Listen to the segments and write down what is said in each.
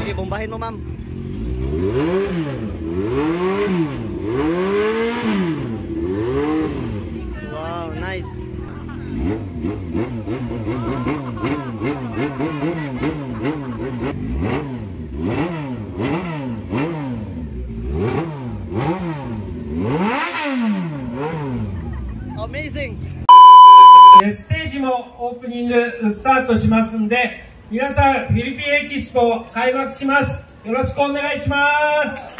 Sige, bombahin mo, ma'am. Wow, nice. Amazing. ステージもオープニングスタートしますんで、皆さんフィリピンエキスポ開幕します。よろしくお願いします。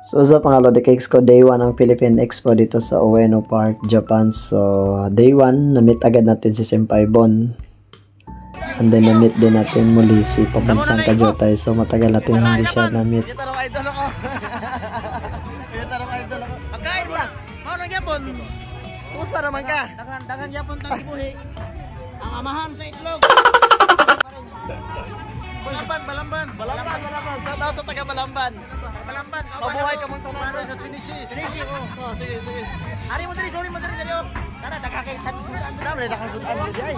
So sa pangalo de cakes ko, day 1 ang Philippine Expo dito sa Ueno Park, Japan. So day 1, na-meet agad natin si Senpai Bon. And then na-meet din natin muli si Pabansang Kajotay. So matagal natin hindi siya na-meet. Tarong idol ako. Tarong idol ako. Pagkain lang. Mao nang yapon. Kumusta naman ka? Dagan yapon tang buhi. Ang amahan sa itlog. Balamban. Shout out sa taga Balamban. Mabuhay ka mong tumaro sa Chinisi. Oh, sige. Ari mo diri, sorry mo diri. Tara dakakay sa sudan. Dami dakasudan di ay.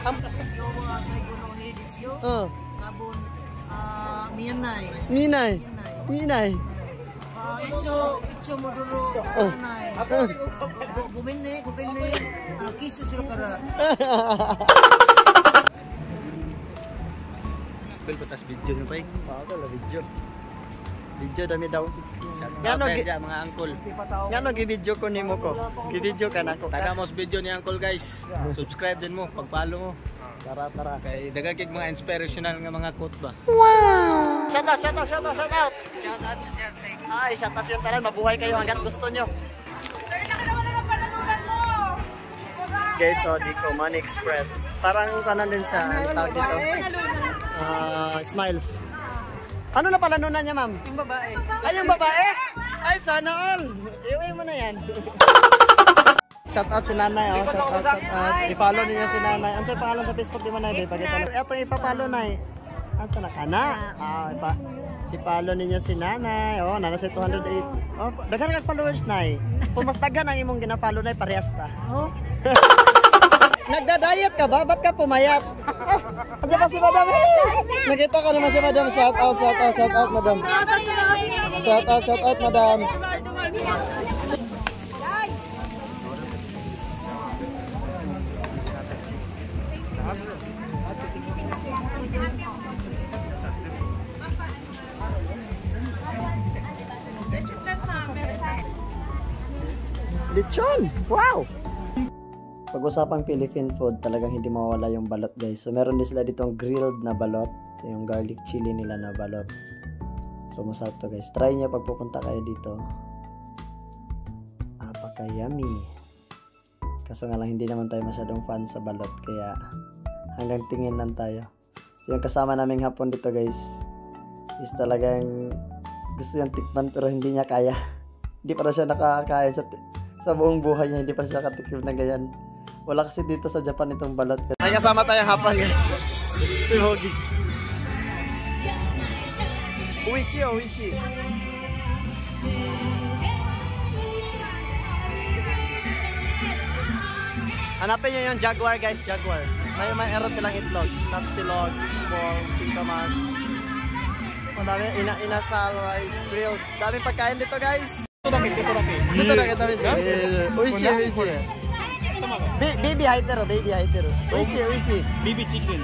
Kabun Minay. Itso moduro Minay. Gumenne kisu sila kara. Pel patas video nyo pa eh. Wala video. Video dami daw. Ngano mga angkol. Ngano gi-video ko nimo ko. Gi-video ka nako. Tagamos video ni angkol guys. Subscribe din mo, pag-follow mo. Tara. Kay dagagig mga inspirational nga mga quote ba. Wow! Shout out! Shout out sa Jertek. Ay, shout out yung taran. Mabuhay kayo hanggat gusto nyo. Guys, so di ko Money Express. Parang panan din siya. Ang tawag dito. Smiles. Ano na pala nuna niya, ma'am? Yung babae. Ay, yung babae? Ay, sana all. Iuwi mo na yan. Shout out si nanay. Oh. Shout out. I-follow niyo si nanay. Ano sa pangalan sa Facebook di mo na? Itong ipapalo na eh. Asa na ka na? I-follow niyo si nanay. Oh, nana si 208. Oh, daghan kag followers na eh. Kung mas daghan ang imong gina-follow na parehas ta. Oh. Nagda-diet ka ba? Ba't ka pumayat? Andiyan pa si madam? Nakita ko naman si madam. Shout out, madam. Shout out, madam. Lechon! Wow! Pag-usapang Philippine food, talagang hindi mawala yung balot guys. So meron din sila ditong grilled na balot. Yung garlic chili nila na balot. So masarap to guys. Try nyo pag pupunta kayo dito. Apaka-yummy. Kaso nga lang hindi naman tayo masyadong fan sa balot. Kaya hanggang tingin lang tayo. So yung kasama naming hapon dito guys is talagang gusto niyang tikman pero hindi niya kaya. Hindi pa siya nakakain sa buong buhay niya. Hindi pa siya nakatikim na ganyan. Wala kasi dito sa Japan itong balot. Ay kasama tayong hapon eh. Si Hogi. Oishi. Hanapin nyo yung Jaguar guys, Jaguar. May erot silang itlog. Tapsilog, fishball, singkamas. Madami, inasal, rice, grilled. Daming pagkain dito guys. Chuto dake tabi siya. Oishi. Baby haiteru. Oishi. Bibi chicken.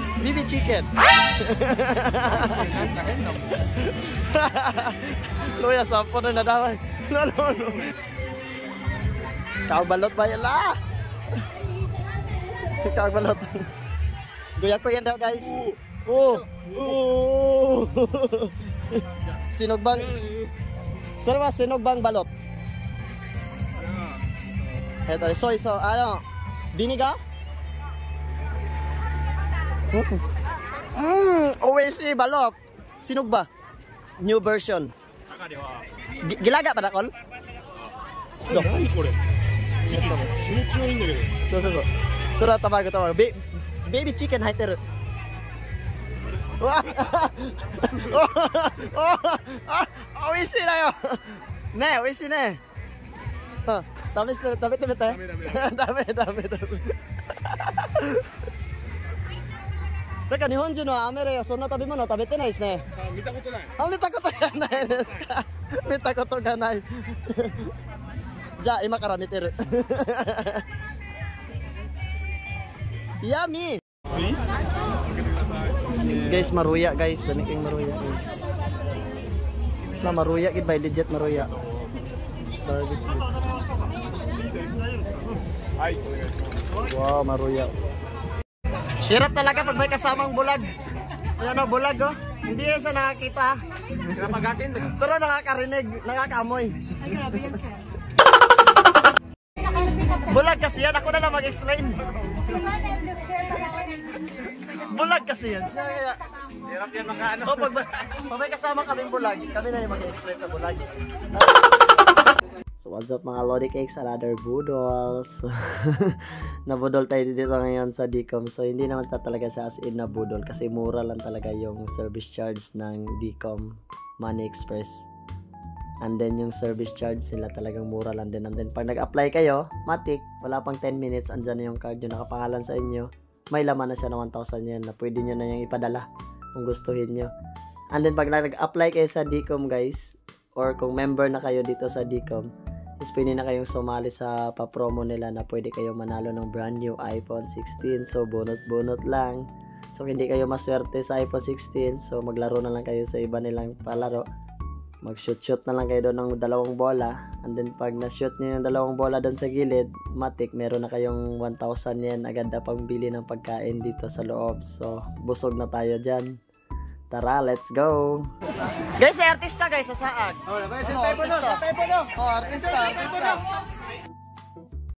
Luya sampo na nadaway. No. Kau balot ba yan la? Kau balot. Guya ko yan daw guys. Sinogbang. Sarwa sinogbang balot. Ito, soy, ano? Biniga? Oishi balot. Sinog ba? New version. Gilaga pa na kon? So. Sura tamago. Baby chicken haiteru. Oishi da yo. Ne, oishi ne. Tamis na, tabi. Dami. Teka, Nihonjin no amere yo sonna tabemono tabete nai desu ne. Mita koto ganai desu ka? Mita koto ganai. Ja, ima kara miteru. Yummy. Guys, maruya guys, dami king maruya guys. Na maruya gid by legit maruya. Wow, maruya. Sirap talaga pag may kasamang bulag. Ayan o, bulag oh. Hindi yan siya nakakita. Pero nakakarinig, nakakaamoy. Bulag kasi yan, ako na lang mag-explain. Bulag kasi yan. Hirap yan makaano. Oh, pag may kasama kaming bulag, kami na yung mag-explain sa bulag. So what's up mga Lodi Cakes, another Boodles. Nabudol tayo dito ngayon sa Dcom. So hindi naman talaga siya as in na budol kasi mura lang talaga yung service charge ng Dcom Money Express. And then yung service charge sila talagang mura lang din. And then pag nag-apply kayo, matik, wala pang 10 minutes, andyan na yung card yung nakapangalan sa inyo. May laman na siya ng 1,000 yen na pwede nyo na yung ipadala kung gustuhin nyo. And then pag nag-apply kayo sa Dcom guys, or kung member na kayo dito sa Dcom, is pwede na kayong sumali sa pa-promo nila na pwede kayong manalo ng brand new iPhone 16. So bunot-bunot lang. So hindi kayo maswerte sa iPhone 16, so maglaro na lang kayo sa iba nilang palaro. Mag-shoot na lang kayo doon ng 2 bola. And then pag na-shoot niyo yung 2 bola doon sa gilid, matik, meron na kayong 1,000 yen agad na pambili ng pagkain dito sa loob. So busog na tayo dyan. Tara, let's go! Guys, ay artista guys, sa saag. Artista.